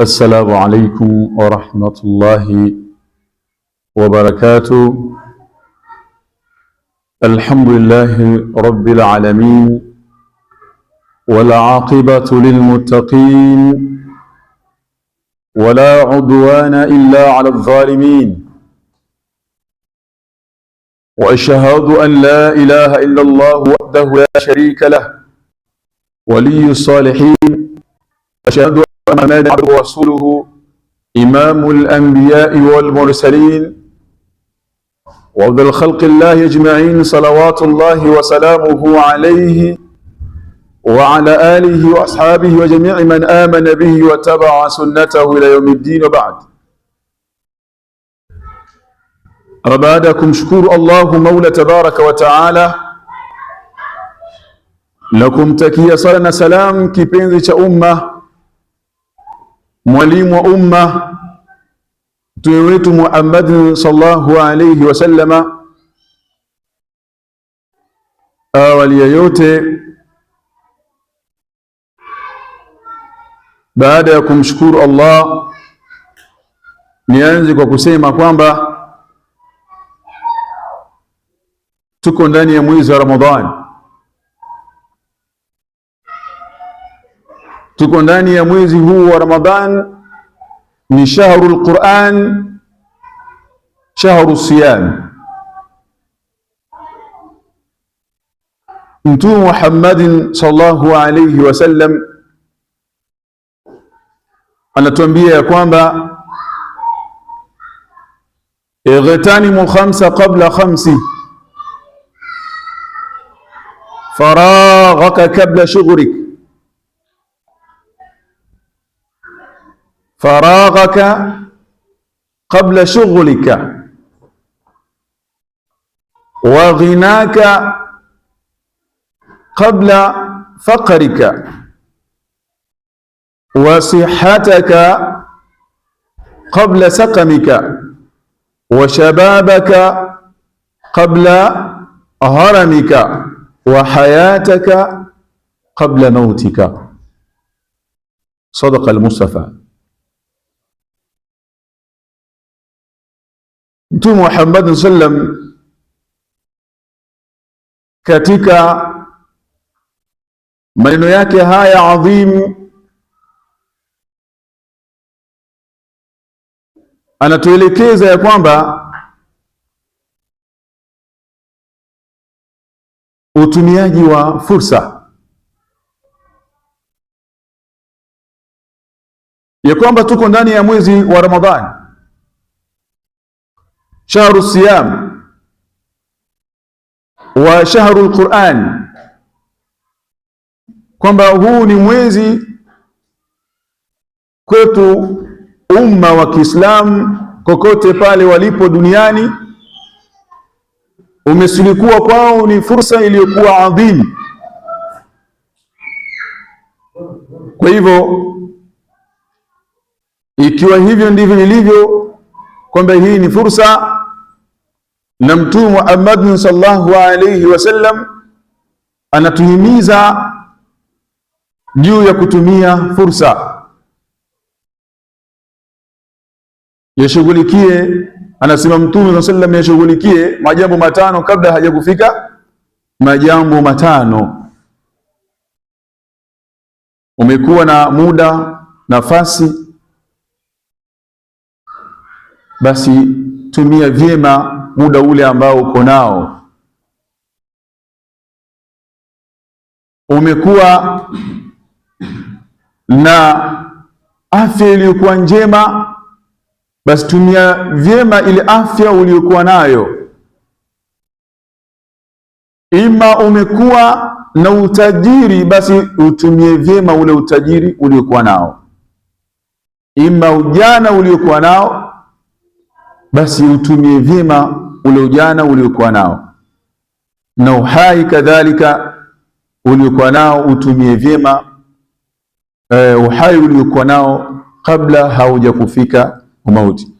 السلام عليكم ورحمة الله وبركاته. الحمد لله رب العالمين والعاقبة للمتقين ولا عدوان إلا على الظالمين، وأشهد أن لا إله إلا الله وحده لا شريك له ولي الصالحين، أشهد أن محمدًا عبده ورسوله إمام الأنبياء والمرسلين وأفضل خلق الله أجمعين، صلوات الله وسلامه عليه وعلى آله وأصحابه وجميع من آمن به واتبع سنته إلى يوم الدين. وبعد، أبعدكم شكور الله مولى تبارك وتعالى لكم تكيا صلنا سلام kipenzi cha umma, mwalimu wa umma, mtume wetu Muhammad sallallahu alayhi wasallama. Awali ya yote, baada ya kumshukuru Allah, nianze kwa kusema kwamba tuko ndani ya mwezi wa Ramadhani. Tuko ndani ya mwezi huu wa Ramadhan, ni shahrul Quran, shahru siyam. Mtume Muhammadin sallallahu alayhi wasallam anatuambia ya kwamba ightanimu khamsa qabla khamsi faraghaka qabla shughlik faraghaka qabla shughlika wa ghinaka qabla faqrika wa sihhataka qabla saqamika wa shababaka qabla haramika wa hayataka qabla mautika. Sadaqa al-Mustafa. Mtume Muhammad sallam katika maneno yake haya adhim anatuelekeza ya kwamba utumiaji wa fursa, ya kwamba tuko ndani ya mwezi wa Ramadhani, shahru siyam wa shahru al-Quran, kwamba huu ni mwezi kwetu umma wa Kiislamu kokote pale walipo duniani, umesulikuwa kwao ni fursa iliyokuwa adhim. Kwa hivyo, ikiwa hivyo ndivyo ilivyo, kwamba hii ni fursa, na Mtume Muhammad sallallahu alayhi wasallam anatuhimiza juu ya kutumia fursa. Yashughulikie, anasema Mtume sallallahu alayhi wasallam, yashughulikie majambo matano kabla hajakufika majambo matano. Umekuwa na muda, nafasi, basi tumia vyema muda ule ambao uko nao. Umekuwa na afya iliyokuwa njema, basi tumia vyema ile afya uliyokuwa nayo. Ima umekuwa na utajiri, basi utumie vyema ule utajiri uliokuwa nao. Ima ujana uliokuwa nao, basi utumie vyema ule ujana uliokuwa nao, na uhai kadhalika uliokuwa nao utumie vyema uhai uliokuwa nao kabla haujakufika umauti.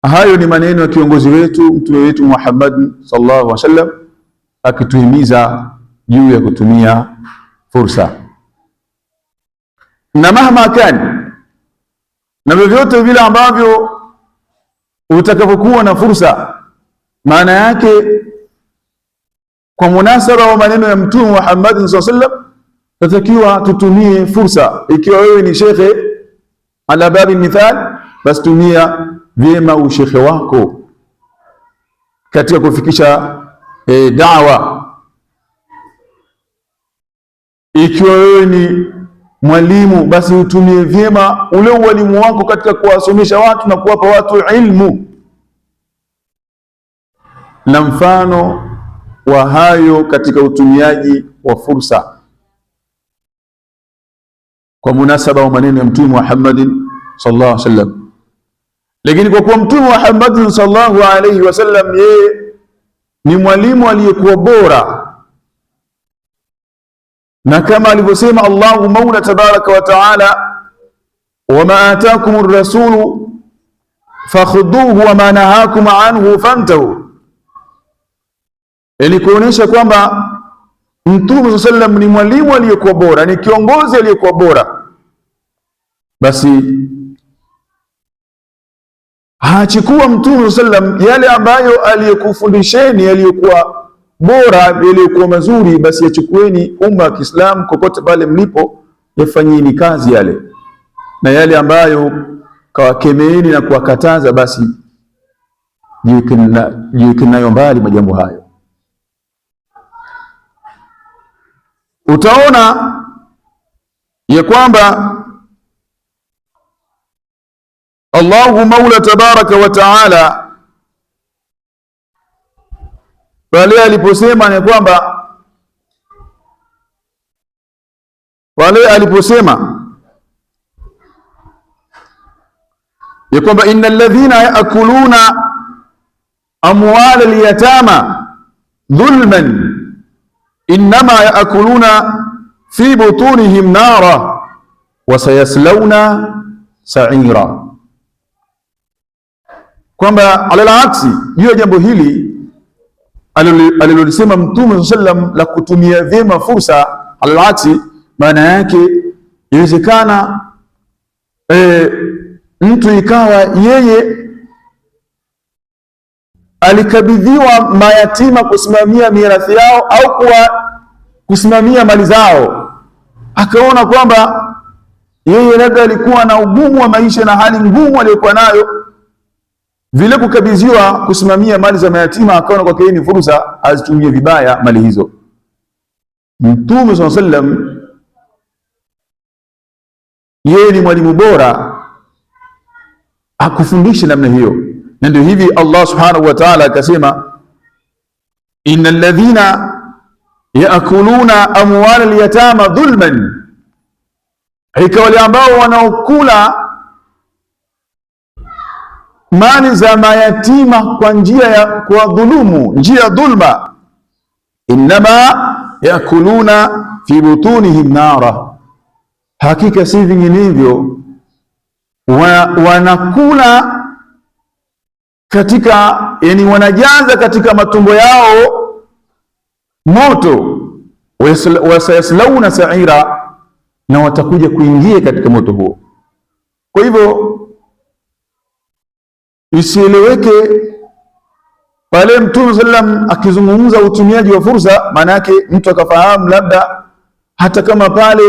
Hayo ni maneno ya kiongozi wetu, mtume wetu Muhammad sallallahu alaihi wasallam, akituhimiza juu ya kutumia fursa. na mahma kan, na vyovyote vile ambavyo utakapokuwa na fursa. Maana yake kwa munasaba wa maneno ya Mtume Muhammad sallallahu alaihi wasallam, tatakiwa tutumie fursa. Ikiwa wewe ni shekhe ala babi mithal, basi tumia vyema ushekhe wako katika kufikisha da'wa. Ikiwa wewe ni mwalimu, basi utumie vyema ule ualimu wako katika kuwasomesha watu na kuwapa watu ilmu. Na mfano wa hayo katika utumiaji wa fursa kwa munasaba wa maneno ya Mtume Muhammad sallallahu alaihi wasallam. Lakini kwa kuwa Mtume Muhammad sallallahu alaihi wasallam yeye ni mwalimu aliyekuwa bora, na kama alivyosema Allahu Maula tabaraka wa taala, wama atakum ar-rasulu fakhudhuhu wama nahakum anhu fantahu, ili kuonesha kwamba Mtume sallallahu alaihi wasallam ni mwalimu aliyekuwa bora, ni kiongozi aliyekuwa bora. Basi hachukua Mtume sallallahu alaihi wasallam yale ambayo aliyekufundisheni yaliyokuwa bora, yaliyokuwa mazuri, basi yachukueni umma wa Kiislamu kokote pale mlipo, yafanyeni kazi yale, na yale ambayo kawakemeeni na kuwakataza, basi jiwekeni nayo mbali majambo hayo. Utaona ya kwamba Allahu Maula tabaraka wa taala pale aliposema ya kwamba innal ladhina yaakuluna amwala al-yatama dhulman innama yaakuluna fi butunihim nara wa sayaslawna sa'ira, kwamba alalaksi juu ya jambo hili alilolisema Mtume sallam la kutumia vyema fursa. Alalaksi maana yake inawezekana mtu ikawa yeye alikabidhiwa mayatima kusimamia mirathi yao au kusimamia mali zao, akaona kwamba yeye labda alikuwa na ugumu wa maisha na hali ngumu aliyokuwa nayo, vile kukabidhiwa kusimamia mali za mayatima, akaona kwa ni fursa azitumie vibaya mali hizo. Mtume sallallahu alaihi wasallam yeye ni mwalimu bora, akufundisha namna hiyo. Na ndio hivi Allah subhanahu wa ta'ala akasema, innal ladhina yaakuluna amwala al-yatama dhulman, hakika wale ambao wanaokula mali za mayatima kwa njia ya kuwadhulumu, njia ya dhulma, innama yakuluna fi butunihim nara, hakika si vinginevyo wanakula katika, yani wanajaza katika matumbo yao moto, wasayaslawna sa'ira, na watakuja kuingia katika moto huo. Kwa hivyo isieleweke pale Mtume sallam akizungumza utumiaji wa fursa, maana yake mtu akafahamu labda hata kama pale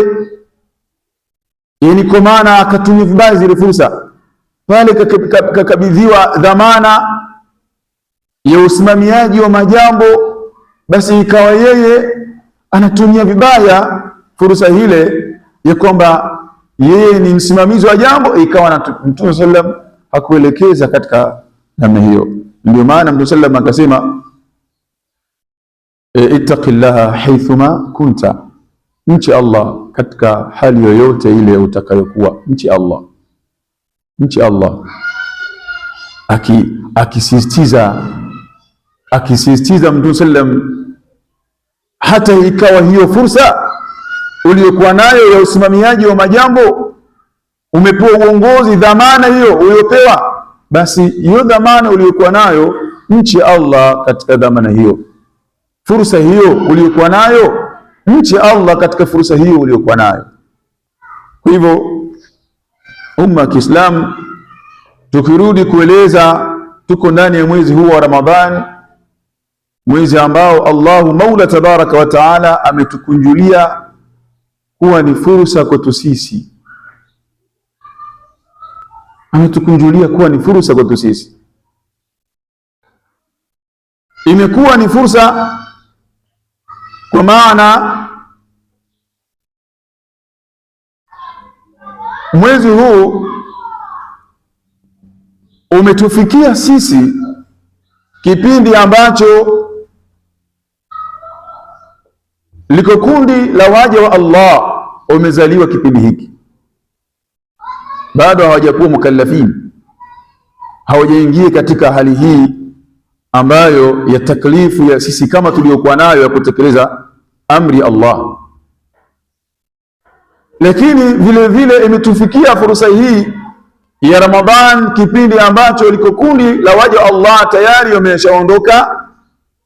yani kwa maana akatumia vibaya zile fursa pale, kakabidhiwa dhamana ya usimamiaji wa majambo, basi ikawa yeye anatumia vibaya fursa ile ya kwamba yeye ni msimamizi wa jambo, ikawa Mtume sallam hakuelekeza katika namna hiyo. Ndio maana Mtume sallam akasema, ittaqillaha haythuma kunta, mchi Allah katika hali yoyote ile utakayokuwa, mchi Allah, mchi Allah. Akisisitiza Mtume sallam, hata ikawa hiyo fursa uliyokuwa nayo ya usimamiaji wa majambo, umepewa uongozi, dhamana hiyo uliyopewa, basi hiyo dhamana uliyokuwa nayo mchi Allah katika dhamana hiyo. Fursa hiyo uliyokuwa nayo mchi Allah katika fursa hiyo uliyokuwa nayo. Kwa hivyo umma wa Kiislamu, tukirudi kueleza, tuko ndani ya mwezi huu wa Ramadhani, mwezi ambao Allahu Maula tabaraka wa taala ametukunjulia kuwa ni fursa kwetu sisi, ametukunjulia kuwa ni fursa kwetu sisi. Imekuwa ni fursa kwa maana mwezi huu umetufikia sisi kipindi ambacho liko kundi la waja wa Allah wamezaliwa kipindi hiki, bado hawajakuwa mukallafin, hawajaingia katika hali hii ambayo ya taklifu ya sisi kama tuliokuwa nayo ya kutekeleza amri Allah. Lakini vile vile imetufikia fursa hii ya Ramadhan, kipindi ambacho liko kundi la waja wa Allah tayari wameshaondoka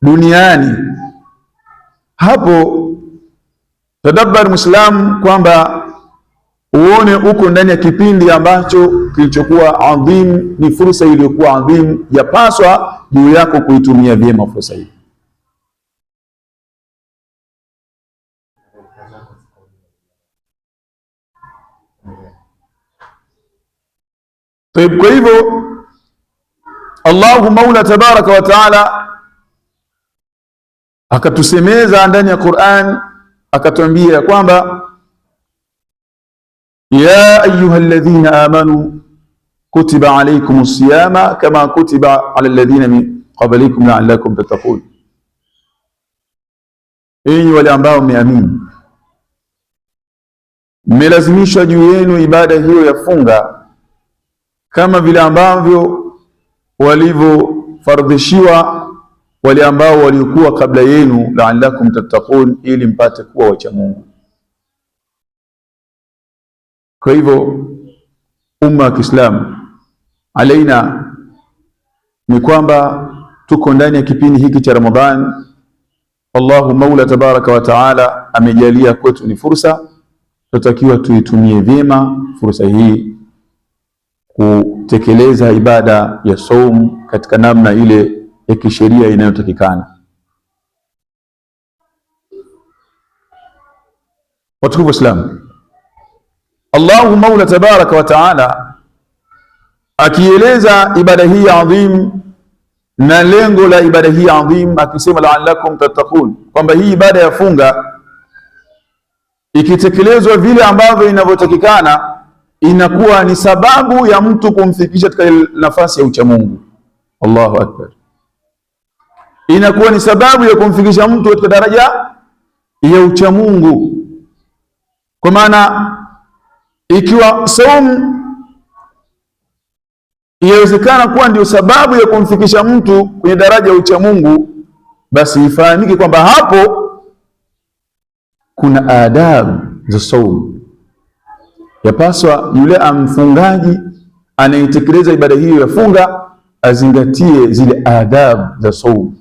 duniani. Hapo tadabbar Muislam kwamba uone uko ndani ya kipindi ambacho kilichokuwa adhim, ni fursa iliyokuwa adhim, yapaswa juu yako kuitumia vyema fursa hii. Kwa hivyo Allahu Maula tabaraka wa taala akatusemeza ndani ya Qur'an, akatuambia ya kwamba ya ayyuhalladhina amanu kutiba alaykumus siyama kama kutiba ala alladhina min qablikum la'allakum tattaqun, enyi wale ambao mmeamini, mmelazimishwa juu yenu ibada hiyo ya funga kama vile ambavyo walivyofardhishiwa wale ambao waliokuwa kabla yenu, la'allakum tattaqun, ili mpate kuwa wacha Mungu. Kwa hivyo umma wa Kiislamu, alaina ni kwamba tuko ndani ya kipindi hiki cha Ramadhan. Allahu Maula tabaraka wa taala amejalia kwetu ni fursa, tutakiwa tuitumie vyema fursa hii kutekeleza ibada ya saum katika namna ile ya kisheria inayotakikana. Watukufu wa Islam, Allahu Maula tabaraka wa taala akieleza ibada hii adhim na lengo la ibada hii adhim, akisema la'allakum tattaqun, kwamba hii ibada ya funga ikitekelezwa vile ambavyo inavyotakikana inakuwa ni sababu ya mtu kumfikisha katika nafasi ya uchamungu. Allahu akbar! Inakuwa ni sababu ya kumfikisha mtu katika daraja ya uchamungu. Kwa maana ikiwa saum inawezekana kuwa ndio sababu ya kumfikisha mtu kwenye daraja ya uchamungu, basi ifahamike kwamba hapo kuna adabu za saum. Yapaswa yule amfungaji anayetekeleza ibada hiyo ya funga azingatie zile adabu za saum,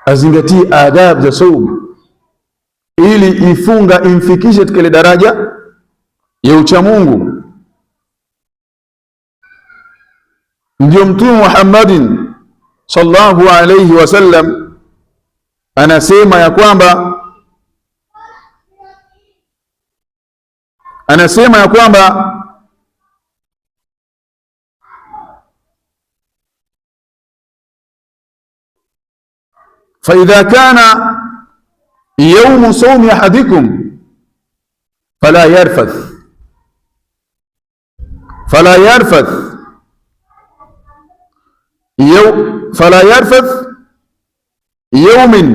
azingatie adabu za saum ili ifunga imfikishe katika ile daraja ya uchamungu. Ndio Mtume Muhammadin sallallahu alayhi wasallam anasema ya kwamba fa idha kana yawmu sawmi ahadikum fala yarfath yawmin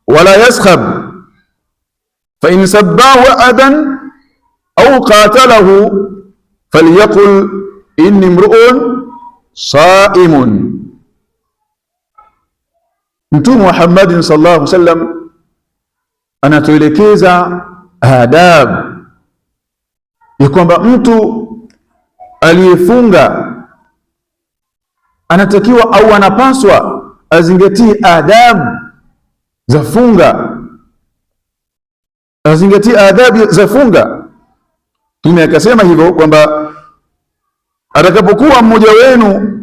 wala yaskhab fa in sabbahu ahadan au qatalahu falyaqul inni mru'un saimun. Mtume Muhammadin sallallahu alaihi wasallam anatuelekeza adabu ya kwamba mtu aliyefunga anatakiwa au anapaswa azingatie adabu za funga, azingatie adabu za funga. Mtume akasema hivyo kwamba atakapokuwa mmoja wenu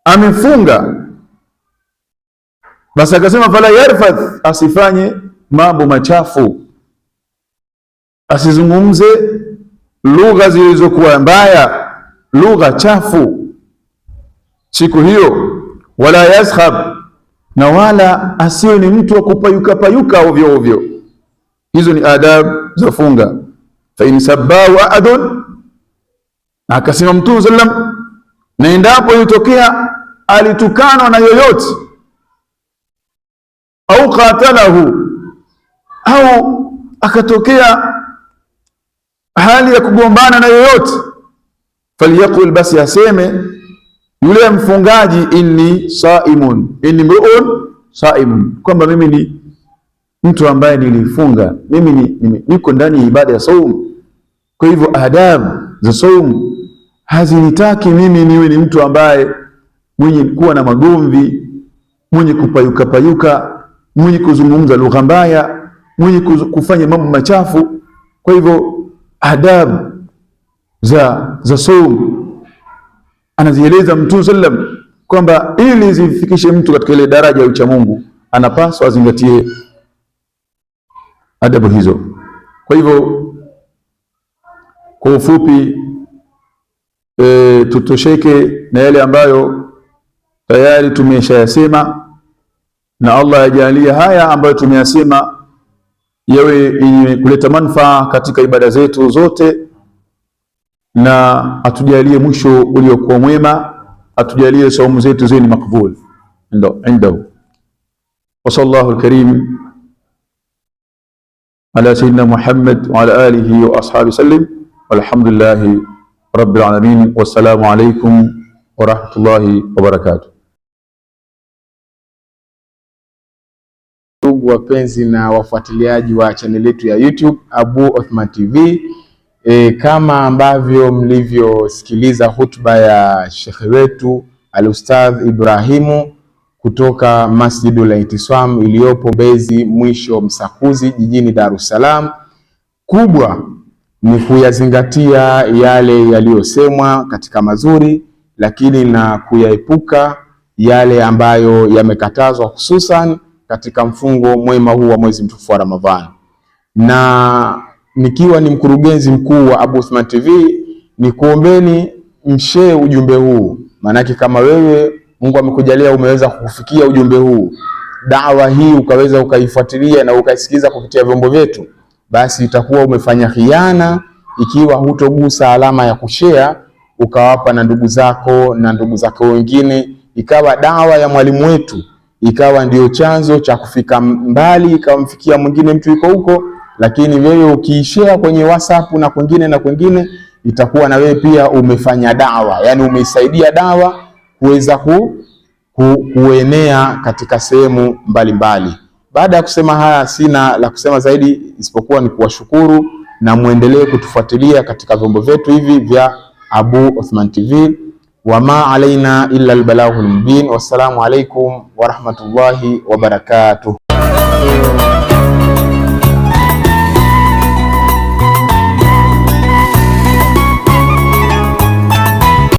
amefunga, basi akasema fala yarfath, asifanye mambo machafu, asizungumze lugha zilizokuwa mbaya, lugha chafu siku hiyo. Wala yaskhab, na wala asiwe ni mtu wa kupayuka payuka ovyo ovyo. Hizo ni adabu za funga. Fa in sabbahu ahadun, akasema Mtume sallam, na endapo ilitokea alitukanwa na yoyote, au qatalahu, au akatokea hali ya kugombana na yoyote, falyaqul, basi aseme yule mfungaji, inni saimun, inni mruun saimun, kwamba mimi ni mtu ambaye nilifunga, mimi niko ndani ya ibada ya saum. Kwa hivyo adabu za saum hazinitaki mimi niwe ni mtu ambaye mwenye kuwa na magomvi, mwenye kupayuka payuka, mwenye kuzungumza lugha mbaya, mwenye kufanya mambo machafu. Kwa hivyo adabu za saum anazieleza Mtume sallam kwamba ili zifikishe mtu katika ile daraja ya ucha Mungu, anapaswa azingatie adabu hizo. Kwa hivyo kwa ufupi, tutosheke na yale ambayo tayari tumeshayasema, na Allah ajalie haya ambayo tumeyasema yawe yenye kuleta manufaa katika ibada zetu zote, na atujalie mwisho uliokuwa mwema, atujalie saumu zetu ziwe ni makbul indahu. Wa sallallahu alkarim ala sayyidina Muhammad wa ala alihi wa ashabihi sallim, walhamdulillahi rabbil alamin. Wassalamu alaykum wa rahmatullahi wa barakatuh. Ndugu wapenzi na wafuatiliaji wa channel yetu ya YouTube Abu Othman TV, kama ambavyo mlivyosikiliza hutuba ya shekhe wetu Al-Ustadh Ibrahimu kutoka Masjidul Ihtisam iliyopo Mbezi Mwisho Msakuzi jijini Dar es Salaam, kubwa ni kuyazingatia yale yaliyosemwa katika mazuri, lakini na kuyaepuka yale ambayo yamekatazwa, hususan katika mfungo mwema huu wa mwezi mtukufu wa Ramadhani. Na nikiwa ni mkurugenzi mkuu wa Abu Othman TV, ni kuombeni mshare ujumbe huu, maanake kama wewe Mungu amekujalia umeweza kufikia ujumbe huu, dawa hii ukaweza ukaifuatilia na ukaisikiliza kupitia vyombo vyetu, basi itakuwa umefanya khiana ikiwa hutogusa alama ya kushare ukawapa na ndugu zako wengine, ikawa dawa ya mwalimu wetu ikawa ndio chanzo cha kufika mbali, ikamfikia mwingine mtu yuko huko. Lakini wewe ukiishare kwenye WhatsApp na kwingine, itakuwa na wewe pia umefanya dawa, yani umeisaidia dawa kuweza kuenea katika sehemu mbalimbali. Baada ya kusema haya, sina la kusema zaidi isipokuwa ni kuwashukuru, na muendelee kutufuatilia katika vyombo vyetu hivi vya Abu Othman TV. Wama alaina illa albalaghul mubin. Wassalamu alaikum wa rahmatullahi wa barakatuh.